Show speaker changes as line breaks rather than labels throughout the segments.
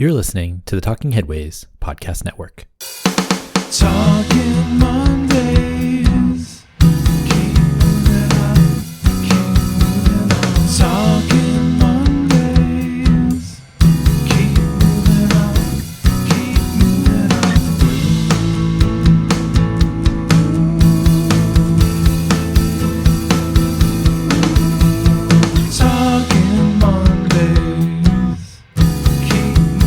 You're listening to the Talking Headways podcast network.
Talking Mondays. Keep moving on. Keep moving on. Talking Mondays. Keep moving on. Keep moving on. Talking Mondays. Keep moving on. Keep moving on.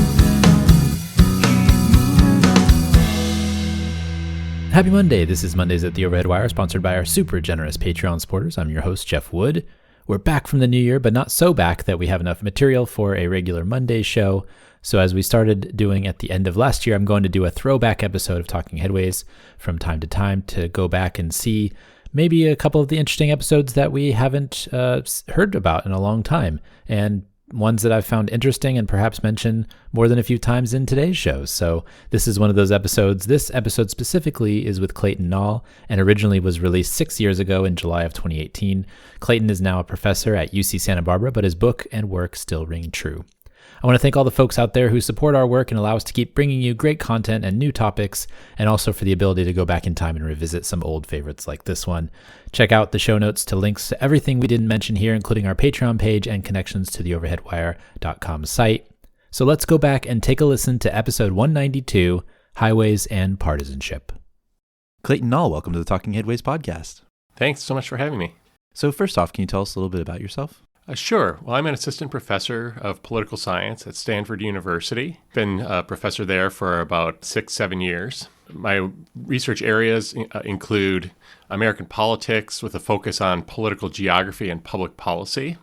Happy Monday. This is Mondays at the Overhead Wire, sponsored by our super generous Patreon supporters. I'm your host, Jeff Wood. We're back from the new year, but not so back that we have enough material for a regular Monday show. So as we started doing at the end of last year, I'm going to do a throwback episode of Talking Headways from time to time to go back and see maybe a couple of the interesting episodes that we haven't heard about in a long time, and ones that I've found interesting and perhaps mention more than a few times in today's show. So this is one of those episodes. This episode specifically is with Clayton Nall and originally was released 6 years ago in July of 2018. Clayton is now a professor at UC Santa Barbara, but his book and work still ring true. I want to thank all the folks out there who support our work and allow us to keep bringing you great content and new topics, and also for the ability to go back in time and revisit some old favorites like this one. Check out the show notes to links to everything we didn't mention here, including our Patreon page and connections to the overheadwire.com site. So let's go back and take a listen to episode 192, Highways and Partisanship. Clayton Nall, welcome to the Talking Headways podcast.
Thanks so much for having me.
So first off, can you tell us a little bit about yourself?
Sure. Well, I'm an assistant professor of political science at Stanford University. Been a professor there for about 6-7 years. My research areas include American politics with a focus on political geography and public policy.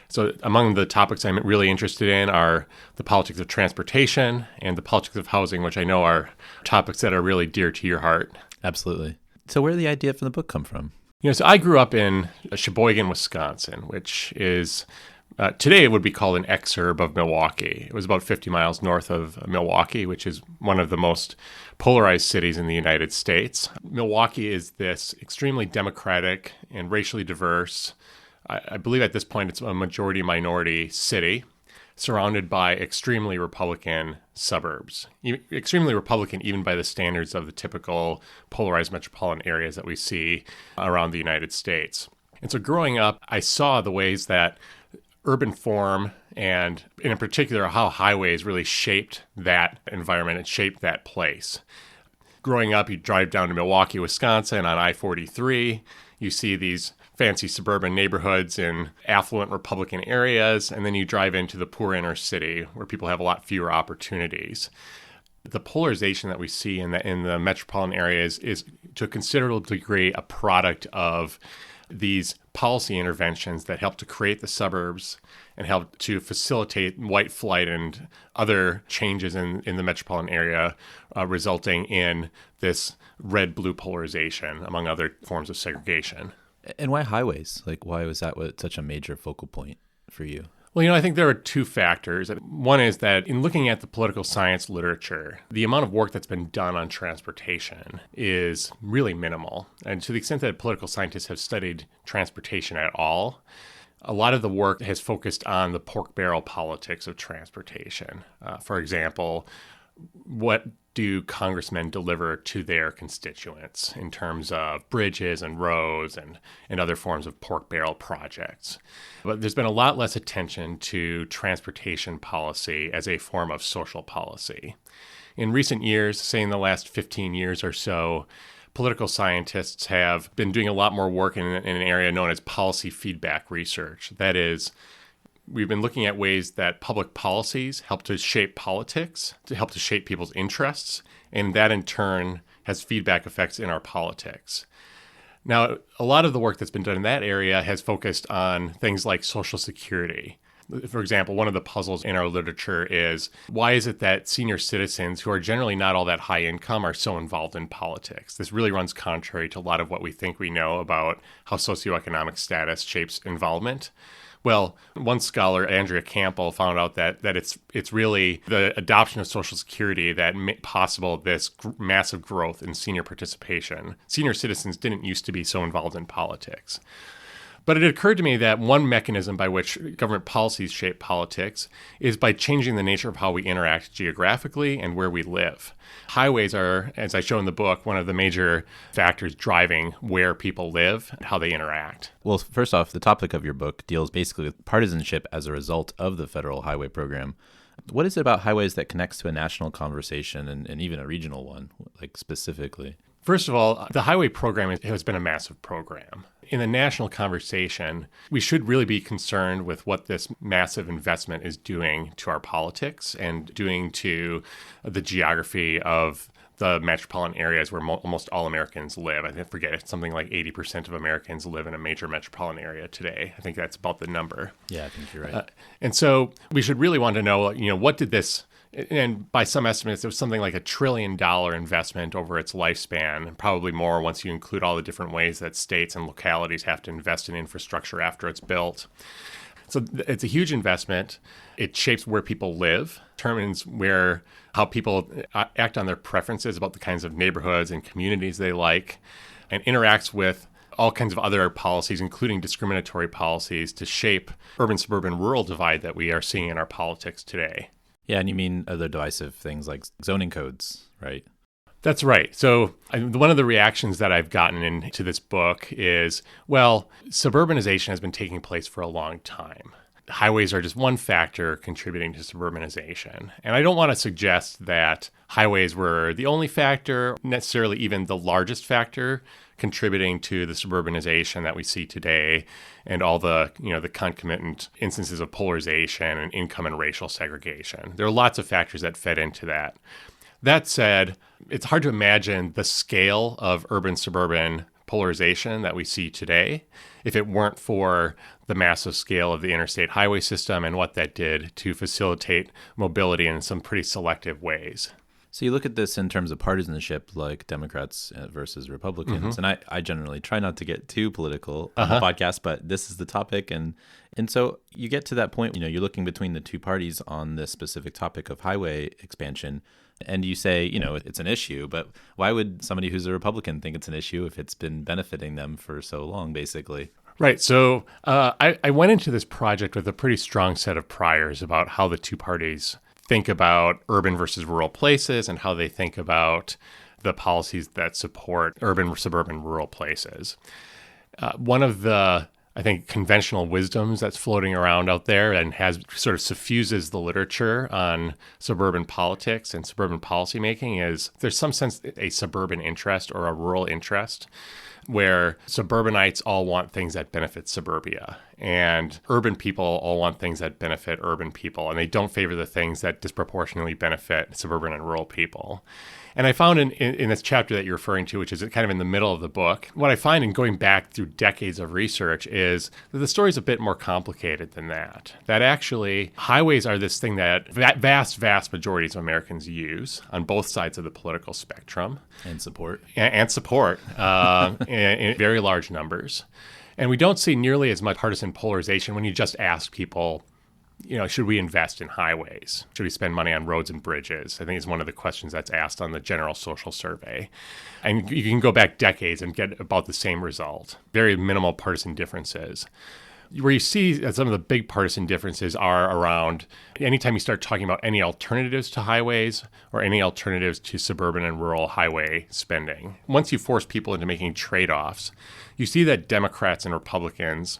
So among the topics I'm really interested in are the politics of transportation and the politics of housing, which I know are topics that are really dear to your heart.
Absolutely. So where did the idea for the book come from?
So I grew up in Sheboygan, Wisconsin, which is, today it would be called an exurb of Milwaukee. It was about 50 miles north of Milwaukee, which is one of the most polarized cities in the United States. Milwaukee is this extremely democratic and racially diverse, I believe at this point it's a majority-minority city, surrounded by extremely Republican suburbs. Extremely Republican even by the standards of the typical polarized metropolitan areas that we see around the United States. And so growing up, I saw the ways that urban form and in particular how highways really shaped that environment and shaped that place. Growing up, you drive down to Milwaukee, Wisconsin on I-43, you see these fancy suburban neighborhoods in affluent Republican areas, and then you drive into the poor inner city where people have a lot fewer opportunities. The polarization that we see in the metropolitan areas is to a considerable degree a product of these policy interventions that help to create the suburbs and help to facilitate white flight and other changes in the metropolitan area, resulting in this red-blue polarization, among other forms of segregation.
And why highways? Why was that such a major focal point for you?
Well, I think there are two factors. One is that in looking at the political science literature, the amount of work that's been done on transportation is really minimal. And to the extent that political scientists have studied transportation at all, a lot of the work has focused on the pork barrel politics of transportation. For example, what do congressmen deliver to their constituents in terms of bridges and roads and other forms of pork barrel projects? But there's been a lot less attention to transportation policy as a form of social policy. In recent years, say in the last 15 years or so, political scientists have been doing a lot more work in an area known as policy feedback research. That is, we've been looking at ways that public policies help to shape politics, to help to shape people's interests, and that in turn has feedback effects in our politics. Now, a lot of the work that's been done in that area has focused on things like Social Security. For example, one of the puzzles in our literature is, why is it that senior citizens who are generally not all that high income are so involved in politics? This really runs contrary to a lot of what we think we know about how socioeconomic status shapes involvement. Well, one scholar, Andrea Campbell, found out that it's really the adoption of Social Security that made possible this massive growth in senior participation. Senior citizens didn't used to be so involved in politics. But it occurred to me that one mechanism by which government policies shape politics is by changing the nature of how we interact geographically and where we live. Highways are, as I show in the book, one of the major factors driving where people live and how they interact.
Well, first off, the topic of your book deals basically with partisanship as a result of the federal highway program. What is it about highways that connects to a national conversation and even a regional one, like specifically?
First of all, the highway program has been a massive program. In the national conversation, we should really be concerned with what this massive investment is doing to our politics and doing to the geography of the metropolitan areas where almost all Americans live. I forget, it's something like 80% of Americans live in a major metropolitan area today. I think that's about the number.
Yeah, I think you're right.
And so we should really want to know, what did this, and by some estimates, it was something like $1 trillion investment over its lifespan, probably more once you include all the different ways that states and localities have to invest in infrastructure after it's built. So it's a huge investment. It shapes where people live, determines how people act on their preferences about the kinds of neighborhoods and communities they like, and interacts with all kinds of other policies, including discriminatory policies, to shape urban-suburban rural divide that we are seeing in our politics today.
Yeah, and you mean other divisive things like zoning codes, right?
That's right. So one of the reactions that I've gotten into this book is, well, suburbanization has been taking place for a long time. Highways are just one factor contributing to suburbanization. And I don't want to suggest that highways were the only factor, necessarily even the largest factor contributing to the suburbanization that we see today and all the, the concomitant instances of polarization and income and racial segregation. There are lots of factors that fed into that. That said, it's hard to imagine the scale of urban-suburban polarization that we see today if it weren't for the massive scale of the interstate highway system and what that did to facilitate mobility in some pretty selective ways.
So you look at this in terms of partisanship, like Democrats versus Republicans. And I generally try not to get too political on the podcast, but this is the topic. And so you get to that point, you're looking between the two parties on this specific topic of highway expansion. And you say, it's an issue, but why would somebody who's a Republican think it's an issue if it's been benefiting them for so long, basically?
Right. So I went into this project with a pretty strong set of priors about how the two parties think about urban versus rural places and how they think about the policies that support urban, suburban, rural places. One of the, I think, conventional wisdoms that's floating around out there and has sort of suffuses the literature on suburban politics and suburban policymaking is there's some sense a suburban interest or a rural interest where suburbanites all want things that benefit suburbia and urban people all want things that benefit urban people, and they don't favor the things that disproportionately benefit suburban and rural people. And I found in this chapter that you're referring to, which is kind of in the middle of the book, what I find in going back through decades of research is that the story's a bit more complicated than that. That actually highways are this thing that vast majorities of Americans use on both sides of the political spectrum.
And support.
And support in very large numbers. And we don't see nearly as much partisan polarization when you just ask people, should we invest in highways? Should we spend money on roads and bridges? I think it's one of the questions that's asked on the General Social Survey. And you can go back decades and get about the same result. Very minimal partisan differences. Where you see some of the big partisan differences are around anytime you start talking about any alternatives to highways or any alternatives to suburban and rural highway spending. Once you force people into making trade-offs, you see that Democrats and Republicans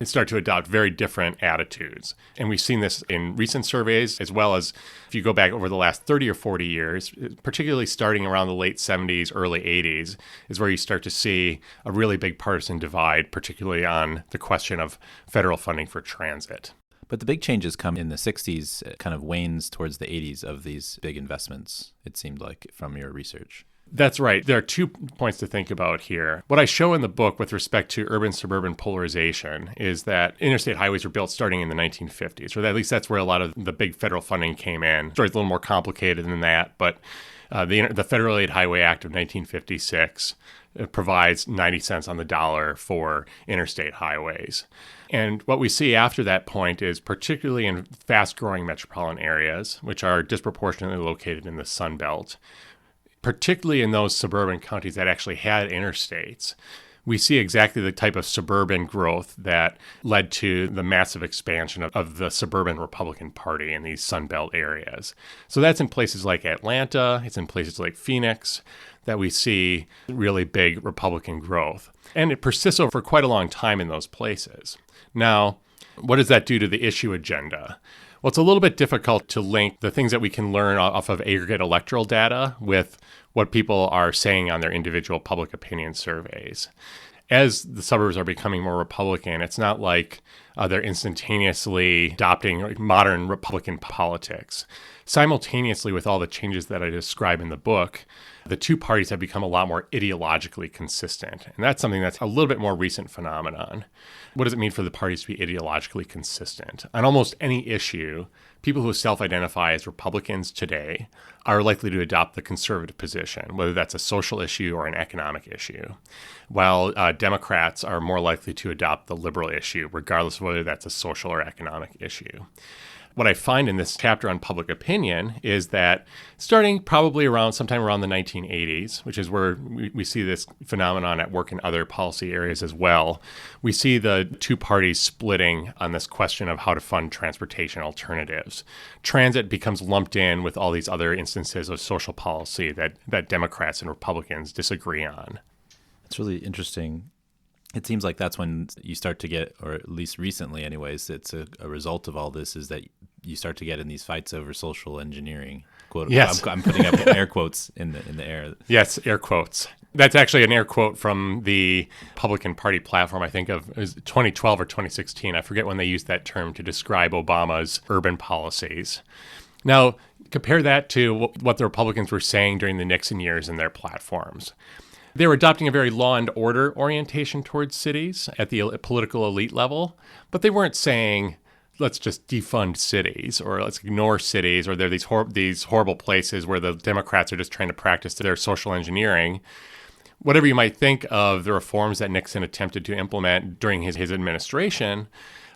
start to adopt very different attitudes. And we've seen this in recent surveys, as well as if you go back over the last 30 or 40 years, particularly starting around the late 70s, early 80s, is where you start to see a really big partisan divide, particularly on the question of federal funding for transit.
But the big changes come in the 60s, it kind of wanes towards the 80s of these big investments, it seemed like, from your research.
That's right. There are 2 points to think about here. What I show in the book with respect to urban-suburban polarization is that interstate highways were built starting in the 1950s, or at least that's where a lot of the big federal funding came in. The story's a little more complicated than that, but the Federal Aid Highway Act of 1956 provides 90 cents on the dollar for interstate highways. And what we see after that point is particularly in fast-growing metropolitan areas, which are disproportionately located in the Sun Belt, particularly in those suburban counties that actually had interstates, we see exactly the type of suburban growth that led to the massive expansion of the suburban Republican Party in these Sunbelt areas. So that's in places like Atlanta, it's in places like Phoenix that we see really big Republican growth. And it persists over quite a long time in those places. Now, what does that do to the issue agenda? Well, it's a little bit difficult to link the things that we can learn off of aggregate electoral data with what people are saying on their individual public opinion surveys. As the suburbs are becoming more Republican, it's not like they're instantaneously adopting modern Republican politics. Simultaneously with all the changes that I describe in the book, the two parties have become a lot more ideologically consistent. And that's something that's a little bit more recent phenomenon. What does it mean for the parties to be ideologically consistent? On almost any issue, people who self-identify as Republicans today are likely to adopt the conservative position, whether that's a social issue or an economic issue, while Democrats are more likely to adopt the liberal issue, regardless of whether that's a social or economic issue. What I find in this chapter on public opinion is that starting probably sometime around the 1980s, which is where we see this phenomenon at work in other policy areas as well, we see the two parties splitting on this question of how to fund transportation alternatives. Transit becomes lumped in with all these other instances of social policy that Democrats and Republicans disagree on.
It's really interesting. It seems like that's when you start to get, or at least recently anyways, it's a result of all this is that you start to get in these fights over social engineering. Quote,
yes.
I'm putting up air quotes in the air.
Yes, air quotes. That's actually an air quote from the Republican Party platform, I think of 2012 or 2016. I forget when they used that term to describe Obama's urban policies. Now, compare that to what the Republicans were saying during the Nixon years in their platforms. They were adopting a very law and order orientation towards cities at the political elite level, but they weren't saying, let's just defund cities or let's ignore cities or they're these horrible places where the Democrats are just trying to practice their social engineering. Whatever you might think of the reforms that Nixon attempted to implement during his administration,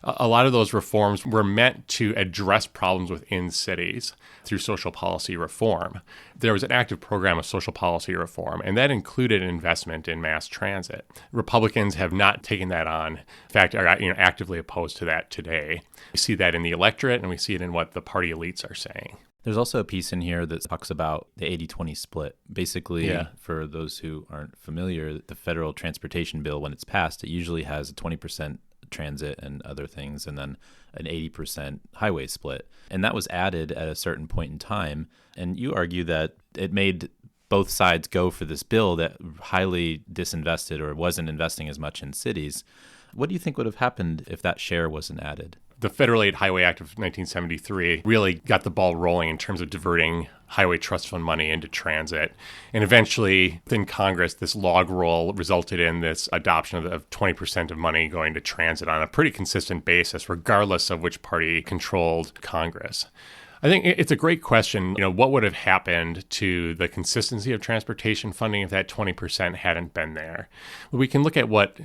a lot of those reforms were meant to address problems within cities through social policy reform. There was an active program of social policy reform, and that included investment in mass transit. Republicans have not taken that on. In fact, are actively opposed to that today. We see that in the electorate, and we see it in what the party elites are saying.
There's also a piece in here that talks about the 80-20 split. Basically, for those who aren't familiar, the federal transportation bill, when it's passed, it usually has a 20% transit and other things, and then an 80% highway split. And that was added at a certain point in time. And you argue that it made both sides go for this bill that highly disinvested or wasn't investing as much in cities. What do you think would have happened if that share wasn't added?
The Federal Aid Highway Act of 1973 really got the ball rolling in terms of diverting highway trust fund money into transit. And eventually, within Congress, this log roll resulted in this adoption of 20% of money going to transit on a pretty consistent basis, regardless of which party controlled Congress. I think it's a great question. What would have happened to the consistency of transportation funding if that 20% hadn't been there? We can look at what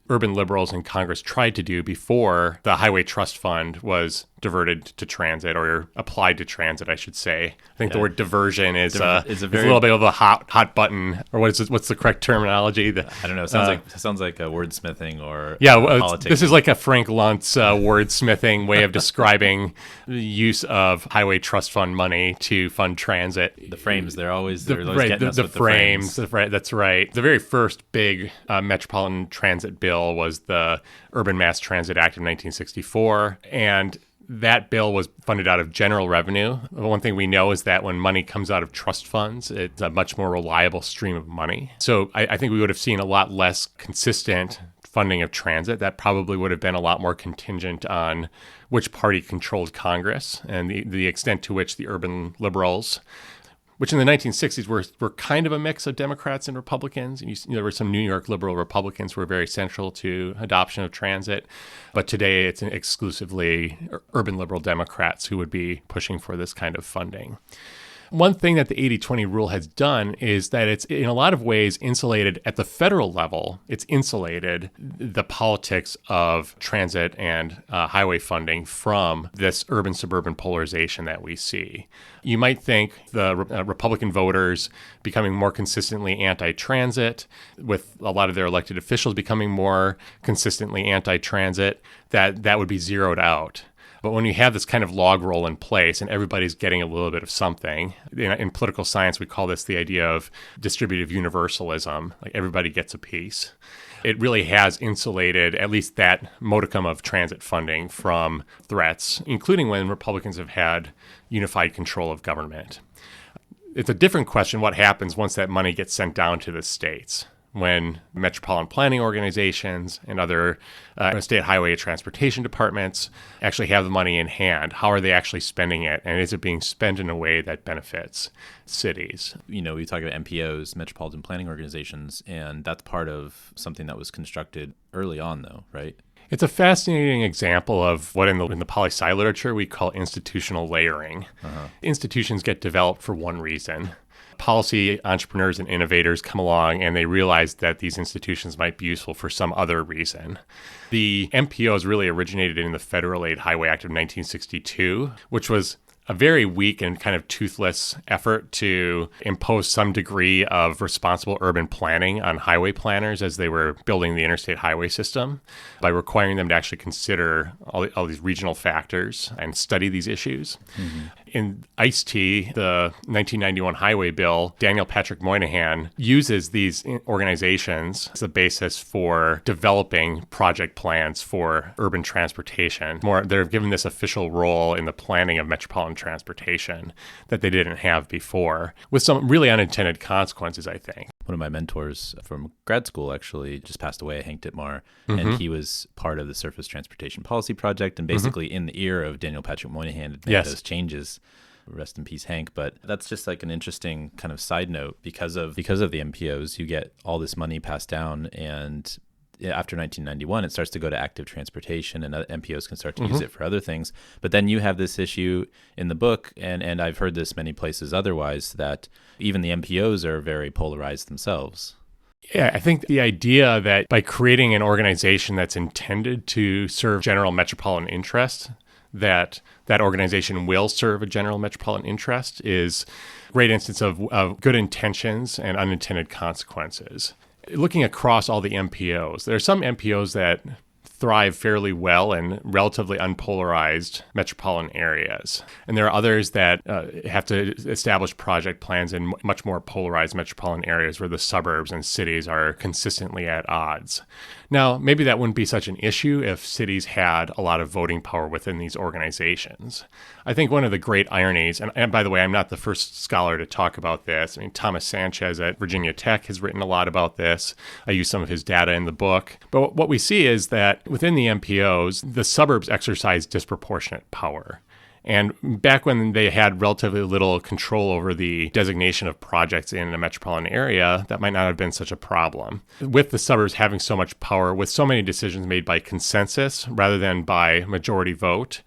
urban liberals in Congress tried to do before the Highway Trust Fund was diverted to transit, or applied to transit, I should say. I think the word diversion is a little bit of a hot button, or what's the correct terminology?
I don't know. It sounds like a wordsmithing or politics.
This is like a Frank Luntz wordsmithing way of describing the use of Highway Trust Fund money to fund transit.
The frames, they're always getting us with the frames.
That's right. The very first big metropolitan transit bill was the Urban Mass Transit Act of 1964, and that bill was funded out of general revenue. One thing we know is that when money comes out of trust funds, it's a much more reliable stream of money. So I think we would have seen a lot less consistent funding of transit. That probably would have been a lot more contingent on which party controlled Congress and the extent to which the urban liberals, which in the 1960s were kind of a mix of Democrats and Republicans. And there were some New York liberal Republicans who were very central to adoption of transit. But today it's exclusively urban liberal Democrats who would be pushing for this kind of funding. One thing that the 80-20 rule has done is that it's in a lot of ways insulated at the federal level. It's insulated the politics of transit and highway funding from this urban-suburban polarization that we see. You might think the Republican voters becoming more consistently anti-transit, with a lot of their elected officials becoming more consistently anti-transit, that would be zeroed out. But when you have this kind of log roll in place and everybody's getting a little bit of something, in political science, we call this the idea of distributive universalism, like everybody gets a piece. It really has insulated at least that modicum of transit funding from threats, including when Republicans have had unified control of government. It's a different question what happens once that money gets sent down to the states, when metropolitan planning organizations and other state highway transportation departments actually have the money in hand. How are they actually spending it? And is it being spent in a way that benefits cities?
We talk about MPOs, metropolitan planning organizations, and that's part of something that was constructed early on, though, right?
It's a fascinating example of what in the poli-sci literature we call institutional layering. Institutions get developed for one reason. Policy entrepreneurs and innovators come along and they realize that these institutions might be useful for some other reason. The MPOs really originated in the Federal Aid Highway Act of 1962, which was a very weak and kind of toothless effort to impose some degree of responsible urban planning on highway planners as they were building the interstate highway system by requiring them to actually consider all these regional factors and study these issues. Mm-hmm. In ICE-T, the 1991 highway bill, Daniel Patrick Moynihan uses these organizations as a basis for developing project plans for urban transportation. They're given this official role in the planning of metropolitan transportation that they didn't have before, with some really unintended consequences, I think.
One of my mentors from grad school actually just passed away, Hank Dittmar, and he was part of the Surface Transportation Policy Project, and basically in the ear of Daniel Patrick Moynihan had made those changes. Rest in peace, Hank. But that's just like an interesting kind of side note. Because of the MPOs, you get all this money passed down, and after 1991, it starts to go to active transportation, and MPOs can start to use it for other things. But then you have this issue in the book, and I've heard this many places otherwise, that even the MPOs are very polarized themselves.
Yeah, I think the idea that by creating an organization that's intended to serve general metropolitan interest, that organization will serve a general metropolitan interest is a great instance of good intentions and unintended consequences. Looking across all the MPOs, there are some MPOs that thrive fairly well in relatively unpolarized metropolitan areas. And there are others that have to establish project plans in much more polarized metropolitan areas where the suburbs and cities are consistently at odds. Now, maybe that wouldn't be such an issue if cities had a lot of voting power within these organizations. I think one of the great ironies, and by the way, I'm not the first scholar to talk about this. I mean, Thomas Sanchez at Virginia Tech has written a lot about this. I use some of his data in the book. But what we see is that within the MPOs, the suburbs exercise disproportionate power. And back when they had relatively little control over the designation of projects in a metropolitan area, that might not have been such a problem. With the suburbs having so much power, with so many decisions made by consensus rather than by majority vote,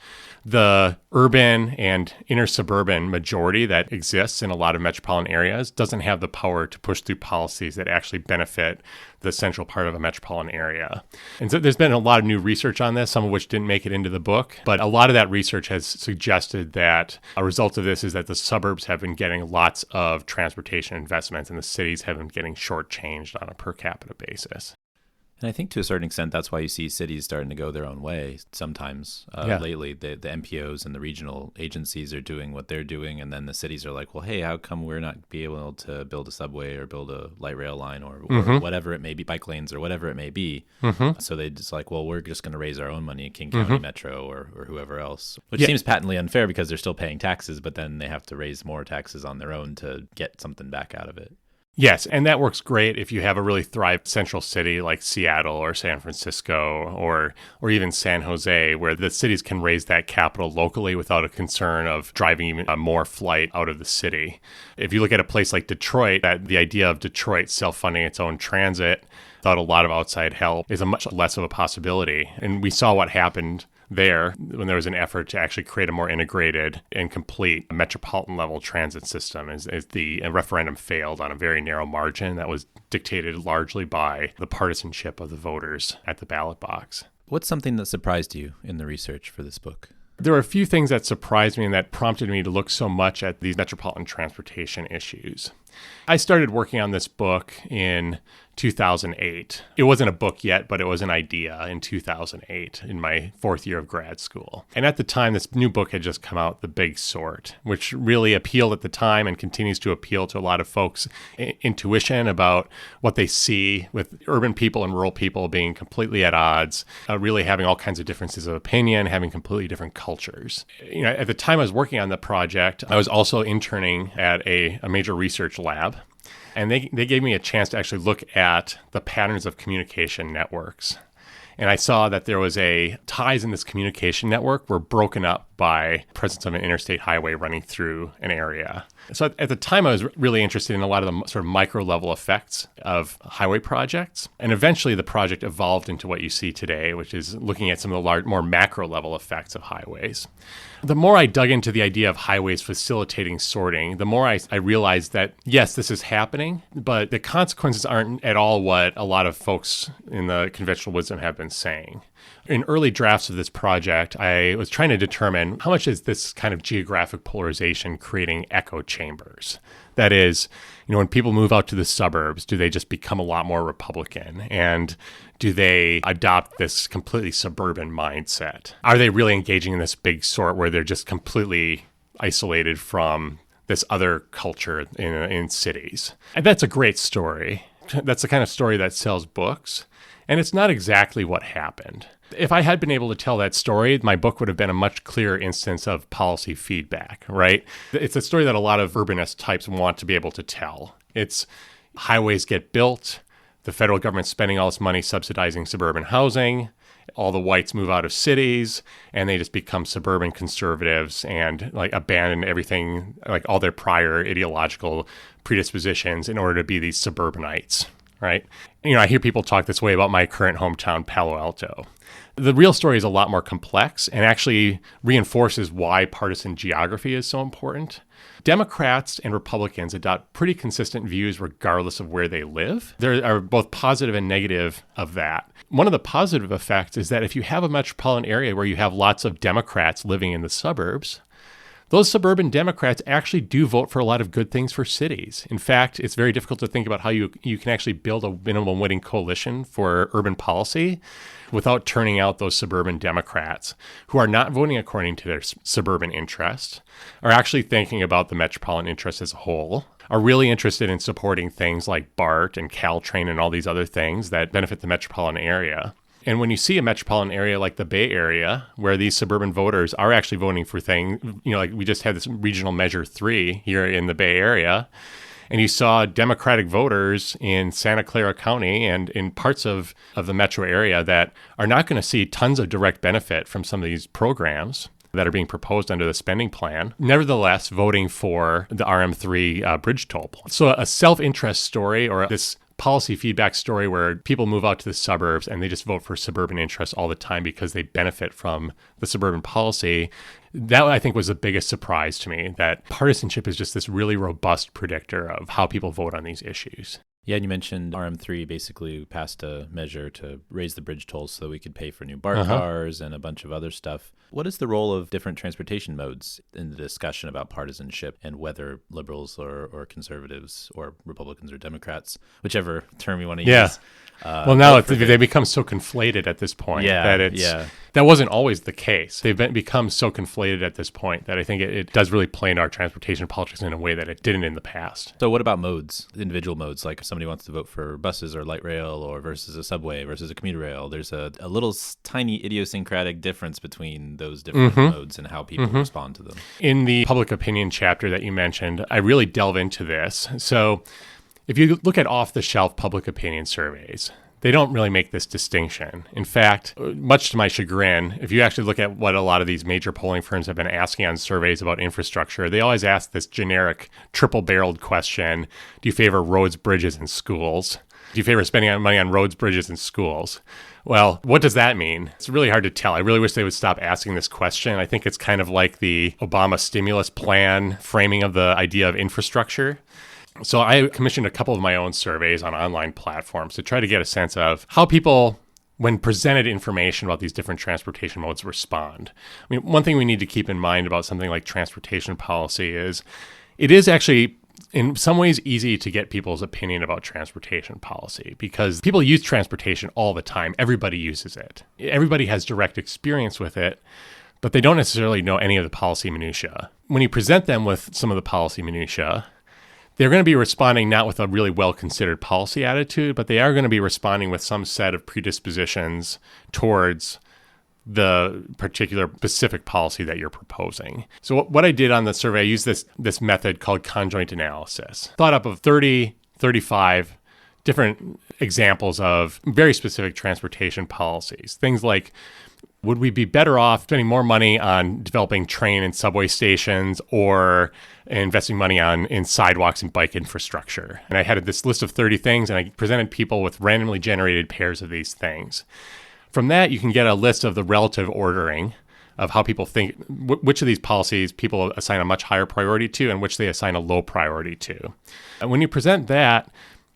the urban and inner suburban majority that exists in a lot of metropolitan areas doesn't have the power to push through policies that actually benefit the central part of a metropolitan area. And so there's been a lot of new research on this, some of which didn't make it into the book, but a lot of that research has suggested that a result of this is that the suburbs have been getting lots of transportation investments and the cities have been getting shortchanged on a per capita basis.
And I think to a certain extent, that's why you see cities starting to go their own way sometimes. Lately, the MPOs and the regional agencies are doing what they're doing, and then the cities are like, well, hey, how come we're not be able to build a subway or build a light rail line or whatever it may be, bike lanes or whatever it may be. So they just like, well, we're just going to raise our own money at King County Metro or whoever else, which seems patently unfair because they're still paying taxes, but then they have to raise more taxes on their own to get something back out of it.
Yes, and that works great if you have a really thrived central city like Seattle or San Francisco or even San Jose, where the cities can raise that capital locally without a concern of driving even more flight out of the city. If you look at a place like Detroit, that the idea of Detroit self-funding its own transit without a lot of outside help is a much less of a possibility. And we saw what happened there when there was an effort to actually create a more integrated and complete metropolitan level transit system as the referendum failed on a very narrow margin that was dictated largely by the partisanship of the voters at the ballot box.
What's something that surprised you in the research for this book?
There were a few things that surprised me and that prompted me to look so much at these metropolitan transportation issues. I started working on this book in 2008. It wasn't a book yet, but it was an idea in 2008 in my fourth year of grad school. And at the time, this new book had just come out, The Big Sort, which really appealed at the time and continues to appeal to a lot of folks' intuition about what they see with urban people and rural people being completely at odds, really having all kinds of differences of opinion, having completely different cultures. At the time I was working on the project, I was also interning at a major research lab. And they gave me a chance to actually look at the patterns of communication networks. And I saw that there was ties in this communication network were broken up by the presence of an interstate highway running through an area. So at the time, I was really interested in a lot of the sort of micro level effects of highway projects. And eventually the project evolved into what you see today, which is looking at some of the more macro level effects of highways. The more I dug into the idea of highways facilitating sorting, the more I realized that, yes, this is happening, but the consequences aren't at all what a lot of folks in the conventional wisdom have been saying. In early drafts of this project, I was trying to determine how much is this kind of geographic polarization creating echo chambers. That is, when people move out to the suburbs, do they just become a lot more Republican? And do they adopt this completely suburban mindset? Are they really engaging in this big sort where they're just completely isolated from this other culture in cities? And that's a great story. That's the kind of story that sells books. And it's not exactly what happened. If I had been able to tell that story, my book would have been a much clearer instance of policy feedback, right? It's a story that a lot of urbanist types want to be able to tell. It's highways get built, the federal government's spending all this money subsidizing suburban housing, all the whites move out of cities, and they just become suburban conservatives and abandon everything, all their prior ideological predispositions in order to be these suburbanites, right? I hear people talk this way about my current hometown, Palo Alto. The real story is a lot more complex and actually reinforces why partisan geography is so important. Democrats and Republicans adopt pretty consistent views regardless of where they live. There are both positive and negative of that. One of the positive effects is that if you have a metropolitan area where you have lots of Democrats living in the suburbs, those suburban Democrats actually do vote for a lot of good things for cities. In fact, it's very difficult to think about how you can actually build a minimum winning coalition for urban policy without turning out those suburban Democrats who are not voting according to their suburban interest, are actually thinking about the metropolitan interest as a whole, are really interested in supporting things like BART and Caltrain and all these other things that benefit the metropolitan area. And when you see a metropolitan area like the Bay Area, where these suburban voters are actually voting for things, like we just had this regional measure 3 here in the Bay Area, and you saw Democratic voters in Santa Clara County and in parts of the metro area that are not going to see tons of direct benefit from some of these programs that are being proposed under the spending plan, nevertheless voting for the RM3 bridge toll. So a self-interest story, or this policy feedback story where people move out to the suburbs and they just vote for suburban interests all the time because they benefit from the suburban policy. That, I think, was the biggest surprise to me, that partisanship is just this really robust predictor of how people vote on these issues.
Yeah, and you mentioned RM3 basically passed a measure to raise the bridge tolls so that we could pay for new BART cars and a bunch of other stuff. What is the role of different transportation modes in the discussion about partisanship and whether liberals or conservatives or Republicans or Democrats, whichever term you want to use?
Well, now they become so conflated at this point that wasn't always the case. They've become so conflated at this point that I think it does really play into our transportation politics in a way that it didn't in the past.
So what about modes, individual modes? Like if somebody wants to vote for buses or light rail or versus a subway versus a commuter rail, there's a little tiny idiosyncratic difference between those different modes and how people respond to them.
In the public opinion chapter that you mentioned, I really delve into this. So if you look at off-the-shelf public opinion surveys, they don't really make this distinction. In fact, much to my chagrin, if you actually look at what a lot of these major polling firms have been asking on surveys about infrastructure, they always ask this generic triple-barreled question: do you favor roads, bridges, and schools? Do you favor spending money on roads, bridges, and schools? Well, what does that mean? It's really hard to tell. I really wish they would stop asking this question. I think it's kind of like the Obama stimulus plan framing of the idea of infrastructure. So I commissioned a couple of my own surveys on online platforms to try to get a sense of how people, when presented information about these different transportation modes, respond. I mean, one thing we need to keep in mind about something like transportation policy is it is actually in some ways easy to get people's opinion about transportation policy because people use transportation all the time. Everybody uses it. Everybody has direct experience with it, but they don't necessarily know any of the policy minutia. When you present them with some of the policy minutia, they're going to be responding not with a really well-considered policy attitude, but they are going to be responding with some set of predispositions towards the particular specific policy that you're proposing. So what I did on the survey, I used this method called conjoint analysis. Thought up of 30, 35 different examples of very specific transportation policies. Things like, would we be better off spending more money on developing train and subway stations or investing money in sidewalks and bike infrastructure? And I had this list of 30 things, and I presented people with randomly generated pairs of these things. From that, you can get a list of the relative ordering of how people think, which of these policies people assign a much higher priority to and which they assign a low priority to. And when you present that,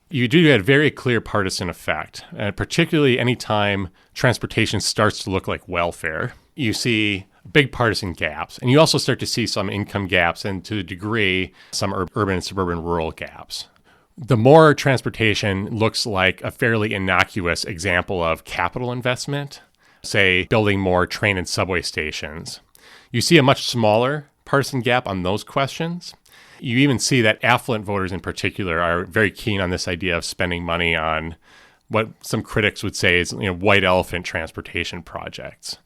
you do get a very clear partisan effect, and particularly anytime transportation starts to look like welfare, you see big partisan gaps. And you also start to see some income gaps and to a degree, some urban and suburban rural gaps. The more transportation looks like a fairly innocuous example of capital investment, say building more train and subway stations, you see a much smaller partisan gap on those questions. You even see that affluent voters in particular are very keen on this idea of spending money on what some critics would say is, white elephant transportation projects.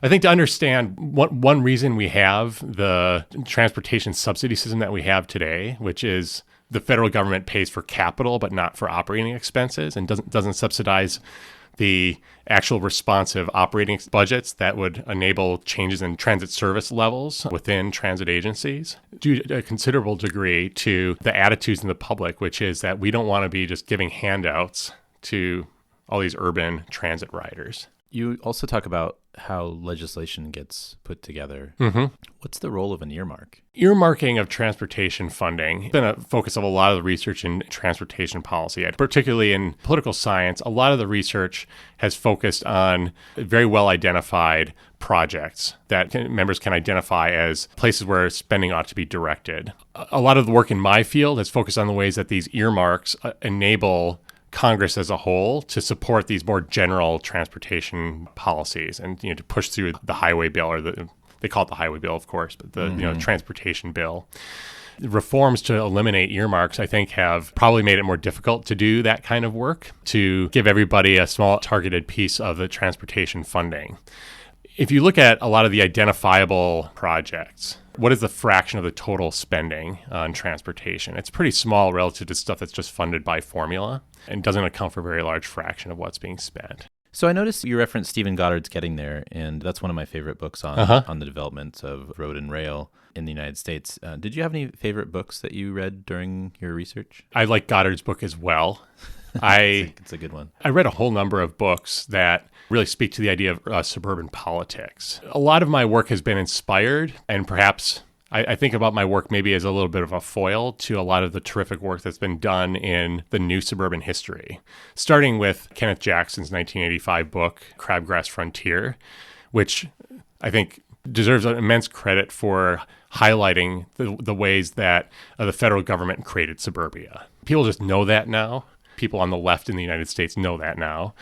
I think to understand one reason we have the transportation subsidy system that we have today, which is the federal government pays for capital but not for operating expenses and doesn't subsidize the actual responsive operating budgets that would enable changes in transit service levels within transit agencies, due to a considerable degree to the attitudes in the public, which is that we don't want to be just giving handouts to all these urban transit riders.
You also talk about how legislation gets put together.
Mm-hmm.
What's the role of an earmark?
Earmarking of transportation funding has been a focus of a lot of the research in transportation policy, particularly in political science. A lot of the research has focused on very well identified projects that members can identify as places where spending ought to be directed. A lot of the work in my field has focused on the ways that these earmarks enable Congress as a whole to support these more general transportation policies and to push through the highway bill, or they call it the highway bill, of course, but the transportation bill. Reforms to eliminate earmarks, I think, have probably made it more difficult to do that kind of work, to give everybody a small targeted piece of the transportation funding. If you look at a lot of the identifiable projects, what is the fraction of the total spending on transportation? It's pretty small relative to stuff that's just funded by formula and doesn't account for a very large fraction of what's being spent.
So I noticed you referenced Stephen Goddard's Getting There, and that's one of my favorite books on the development of road and rail in the United States. Did you have any favorite books that you read during your research?
I like Goddard's book as well.
It's a good one.
I read a whole number of books that really speak to the idea of suburban politics. A lot of my work has been inspired, and perhaps I think about my work maybe as a little bit of a foil to a lot of the terrific work that's been done in the new suburban history, starting with Kenneth Jackson's 1985 book, Crabgrass Frontier, which I think deserves immense credit for highlighting the ways that the federal government created suburbia. People just know that now. People on the left in the United States know that now,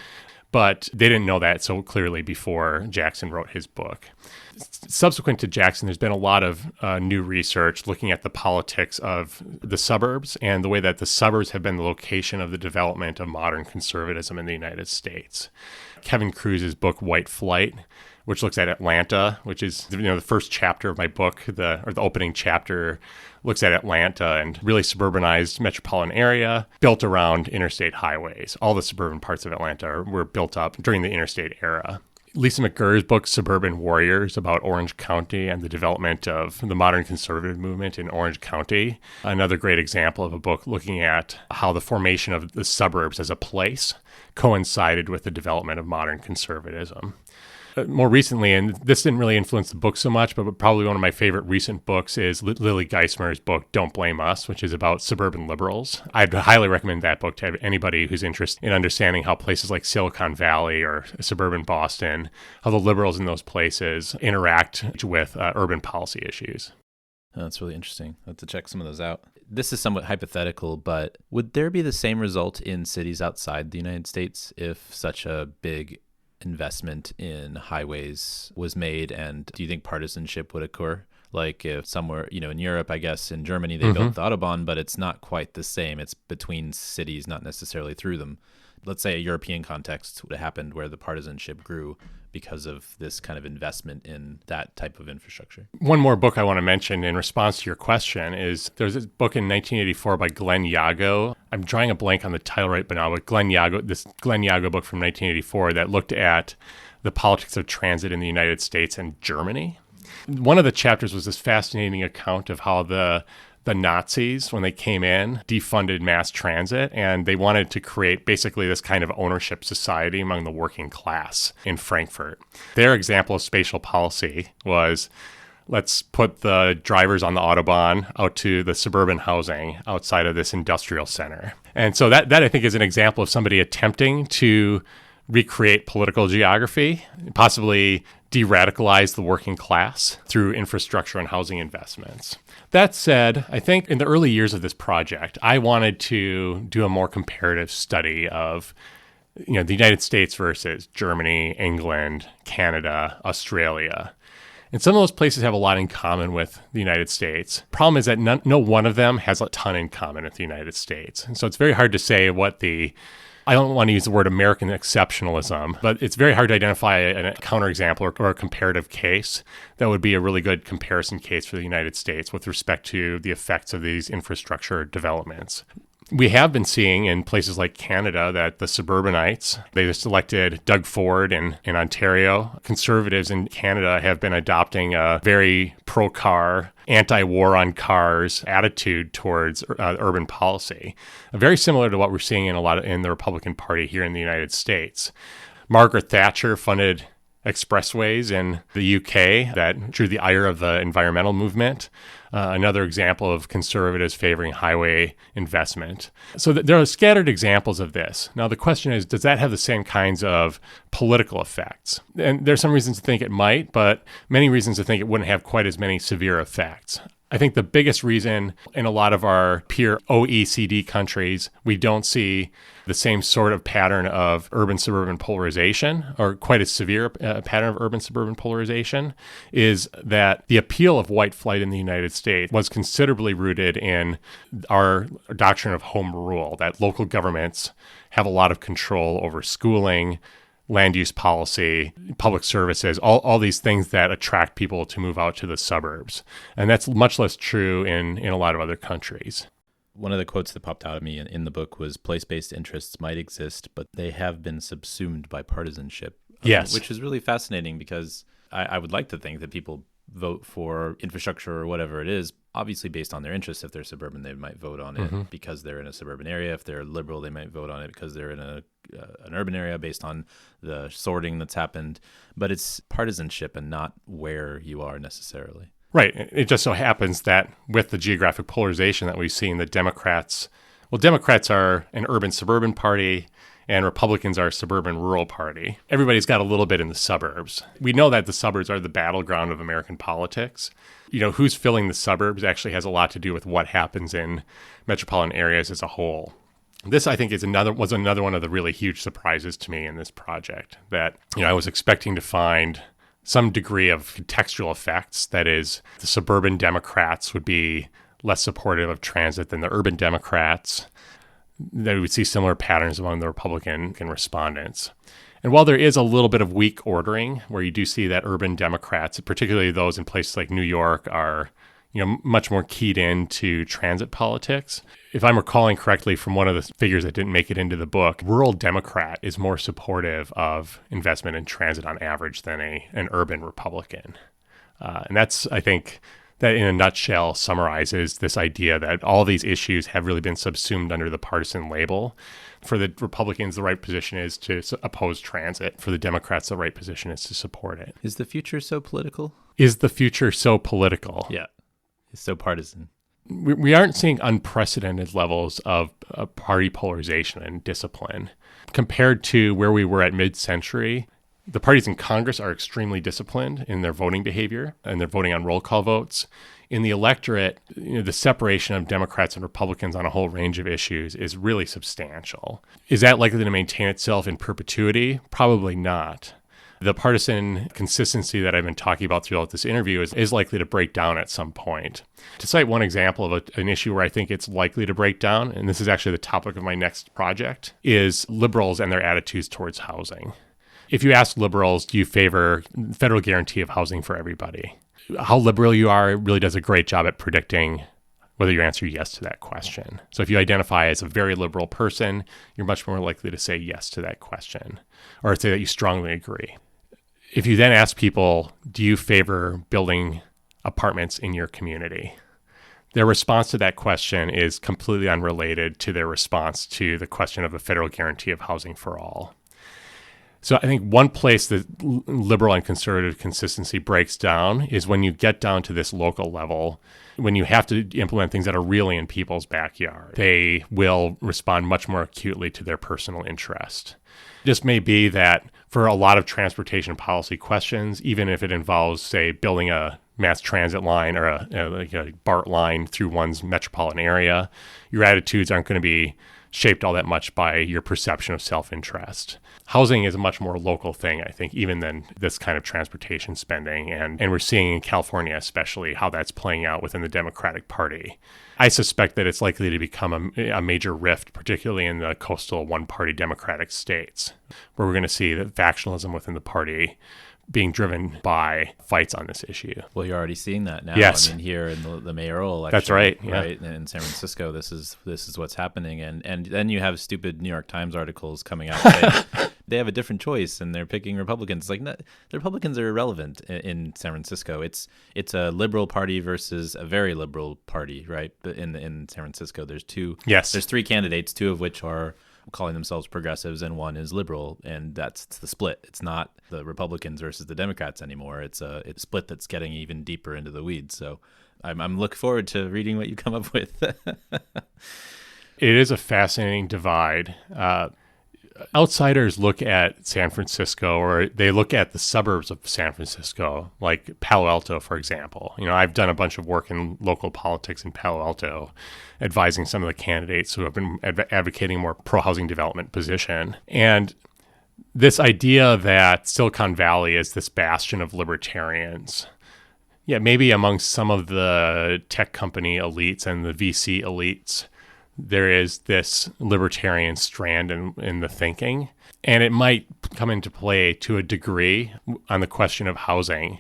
but they didn't know that so clearly before Jackson wrote his book. Subsequent to Jackson, there's been a lot of new research looking at the politics of the suburbs and the way that the suburbs have been the location of the development of modern conservatism in the United States. Kevin Cruz's book, White Flight, which looks at Atlanta, which is the first chapter of my book, the opening chapter looks at Atlanta and really suburbanized metropolitan area built around interstate highways. All the suburban parts of Atlanta were built up during the interstate era. Lisa McGurr's book, Suburban Warriors, about Orange County and the development of the modern conservative movement in Orange County. Another great example of a book looking at how the formation of the suburbs as a place coincided with the development of modern conservatism. More recently, and this didn't really influence the book so much, but probably one of my favorite recent books is Lily Geismer's book, Don't Blame Us, which is about suburban liberals. I'd highly recommend that book to anybody who's interested in understanding how places like Silicon Valley or suburban Boston, how the liberals in those places interact with urban policy issues.
Oh, that's really interesting. I'll have to check some of those out. This is somewhat hypothetical, but would there be the same result in cities outside the United States if such a big investment in highways was made, and do you think partisanship would occur? Like if somewhere, in Europe, I guess in Germany, they built the Autobahn, but it's not quite the same. It's between cities, not necessarily through them. Let's say a European context would have happened where the partisanship grew because of this kind of investment in that type of infrastructure.
One more book I want to mention in response to your question is there's this book in 1984 by Glenn Yago. I'm drawing a blank on the title right now, but this Glenn Yago book from 1984 that looked at the politics of transit in the United States and Germany. One of the chapters was this fascinating account of how the Nazis, when they came in, defunded mass transit, and they wanted to create basically this kind of ownership society among the working class in Frankfurt. Their example of spatial policy was, let's put the drivers on the Autobahn out to the suburban housing outside of this industrial center. And so that I think is an example of somebody attempting to recreate political geography, possibly de-radicalize the working class through infrastructure and housing investments. That said, I think in the early years of this project, I wanted to do a more comparative study of the United States versus Germany, England, Canada, Australia. And some of those places have a lot in common with the United States. Problem is that no one of them has a ton in common with the United States. And so it's very hard to say I don't want to use the word American exceptionalism, but it's very hard to identify a counterexample or a comparative case that would be a really good comparison case for the United States with respect to the effects of these infrastructure developments. We have been seeing in places like Canada that the suburbanites, they just elected Doug Ford in Ontario. Conservatives in Canada have been adopting a very pro-car, anti-war on cars attitude towards urban policy, very similar to what we're seeing in the Republican Party here in the United States. Margaret Thatcher funded expressways in the UK that drew the ire of the environmental movement. Another example of conservatives favoring highway investment. So there are scattered examples of this. Now, the question is, does that have the same kinds of political effects? And there's some reasons to think it might, but many reasons to think it wouldn't have quite as many severe effects. I think the biggest reason in a lot of our peer OECD countries, we don't see the same sort of pattern of urban-suburban polarization, or quite a severe pattern of urban-suburban polarization, is that the appeal of white flight in the United States was considerably rooted in our doctrine of home rule, that local governments have a lot of control over schooling, land use policy, public services, all these things that attract people to move out to the suburbs. And that's much less true in a lot of other countries.
One of the quotes that popped out at me in the book was, place-based interests might exist, but they have been subsumed by partisanship.
Yes.
Which is really fascinating because I would like to think that people vote for infrastructure or whatever it is, obviously based on their interests. If they're suburban, they might vote on it because they're in a suburban area. If they're liberal, they might vote on it because they're in an urban area based on the sorting that's happened. But it's partisanship and not where you are necessarily.
Right. It just so happens that with the geographic polarization that we've seen, the Democrats are an urban-suburban party, and Republicans are a suburban-rural party. Everybody's got a little bit in the suburbs. We know that the suburbs are the battleground of American politics. Who's filling the suburbs actually has a lot to do with what happens in metropolitan areas as a whole. This, I think, was another one of the really huge surprises to me in this project, that I was expecting to find some degree of contextual effects. That is, the suburban Democrats would be less supportive of transit than the urban Democrats. That we would see similar patterns among the Republican respondents. And while there is a little bit of weak ordering, where you do see that urban Democrats, particularly those in places like New York, are much more keyed into transit politics. If I'm recalling correctly from one of the figures that didn't make it into the book, rural Democrat is more supportive of investment in transit on average than an urban Republican. And that's, I think, that in a nutshell summarizes this idea that all these issues have really been subsumed under the partisan label. For the Republicans, the right position is to oppose transit. For the Democrats, the right position is to support it.
Is the future so political?
Is the future so political?
Yeah, it's so partisan.
We aren't seeing unprecedented levels of party polarization and discipline. Compared to where we were at mid-century, the parties in Congress are extremely disciplined in their voting behavior, and they're voting on roll call votes. In the electorate, the separation of Democrats and Republicans on a whole range of issues is really substantial. Is that likely to maintain itself in perpetuity? Probably not. The partisan consistency that I've been talking about throughout this interview is likely to break down at some point. To cite one example of an issue where I think it's likely to break down, and this is actually the topic of my next project, is liberals and their attitudes towards housing. If you ask liberals, do you favor federal guarantee of housing for everybody? How liberal you are really does a great job at predicting whether you answer yes to that question. So if you identify as a very liberal person, you're much more likely to say yes to that question, or say that you strongly agree. If you then ask people, do you favor building apartments in your community? Their response to that question is completely unrelated to their response to the question of a federal guarantee of housing for all. So I think one place that liberal and conservative consistency breaks down is when you get down to this local level, when you have to implement things that are really in people's backyard. They will respond much more acutely to their personal interest. It just may be that for a lot of transportation policy questions, even if it involves, say, building a mass transit line or a BART line through one's metropolitan area, your attitudes aren't going to be shaped all that much by your perception of self-interest. Housing is a much more local thing, I think, even than this kind of transportation spending. And we're seeing in California especially how that's playing out within the Democratic Party. I suspect that it's likely to become a major rift, particularly in the coastal one-party Democratic states, where we're going to see the factionalism within the party being driven by fights on this issue.
Well, you're already seeing that now.
Yes.
I mean, here in the mayoral election.
That's right. Yeah.
Right. In San Francisco, this is what's happening. And then you have stupid New York Times articles coming out saying they have a different choice and they're picking Republicans. Like, no, the Republicans are irrelevant in San Francisco. It's a liberal party versus a very liberal party, right? In San Francisco, there's there's three candidates, two of which are calling themselves progressives and one is liberal, and that's the split. It's not the Republicans versus the Democrats anymore. It's a split that's getting even deeper into the weeds. So I'm looking forward to reading what you come up with.
It is a fascinating divide. Outsiders look at San Francisco, or they look at the suburbs of San Francisco, like Palo Alto, for example. I've done a bunch of work in local politics in Palo Alto, advising some of the candidates who have been advocating more pro-housing development position. And this idea that Silicon Valley is this bastion of libertarians, maybe amongst some of the tech company elites and the VC elites, there is this libertarian strand in the thinking, and it might come into play to a degree on the question of housing.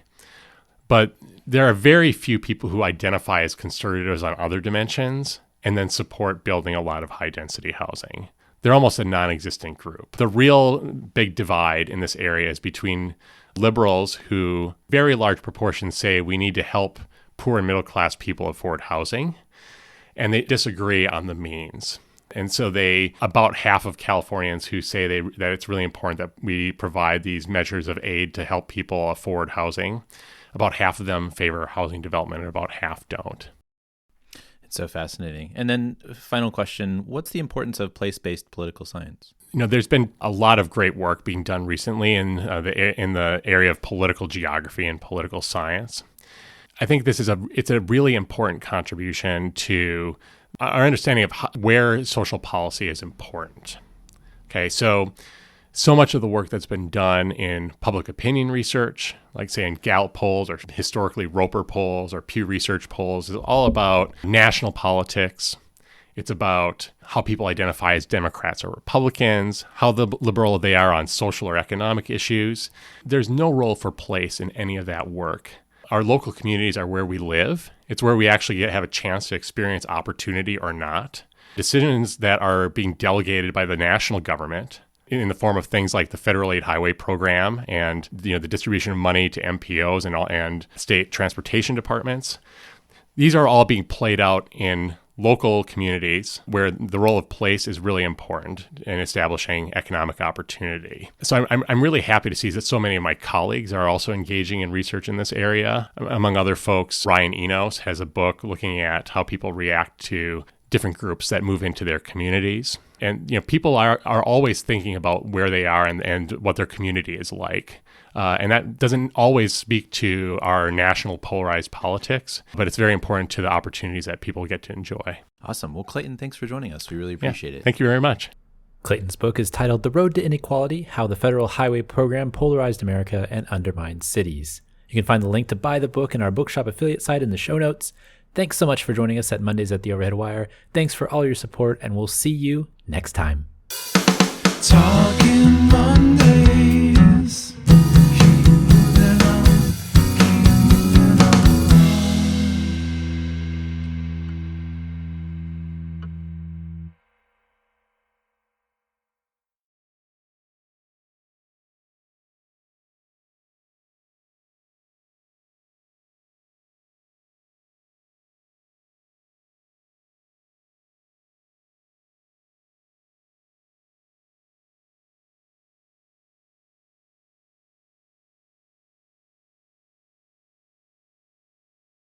But there are very few people who identify as conservatives on other dimensions and then support building a lot of high-density housing. They're almost a non-existent group. The real big divide in this area is between liberals who, very large proportions, say we need to help poor and middle-class people afford housing, and they disagree on the means. And so about half of Californians who say that it's really important that we provide these measures of aid to help people afford housing, about half of them favor housing development and about half don't.
It's so fascinating. And then final question, what's the importance of place-based political science?
There's been a lot of great work being done recently in the area of political geography and political science. I think it's a really important contribution to our understanding of where social policy is important. Okay, so much of the work that's been done in public opinion research, like say in Gallup polls or historically Roper polls or Pew Research polls, is all about national politics. It's about how people identify as Democrats or Republicans, how liberal they are on social or economic issues. There's no role for place in any of that work. Our local communities are where we live. It's where we actually have a chance to experience opportunity or not. Decisions that are being delegated by the national government in the form of things like the federal aid highway program and the distribution of money to MPOs and state transportation departments. These are all being played out in local communities where the role of place is really important in establishing economic opportunity. So I'm really happy to see that so many of my colleagues are also engaging in research in this area. Among other folks, Ryan Enos has a book looking at how people react to different groups that move into their communities. And people are always thinking about where they are and what their community is like. And that doesn't always speak to our national polarized politics, but it's very important to the opportunities that people get to enjoy.
Awesome. Well, Clayton, thanks for joining us. We really appreciate it.
Thank you very much.
Clayton's book is titled The Road to Inequality, How the Federal Highway Program Polarized America and Undermined Cities. You can find the link to buy the book in our bookshop affiliate site in the show notes. Thanks so much for joining us at Mondays at the Overhead Wire. Thanks for all your support, and we'll see you next time.
Talking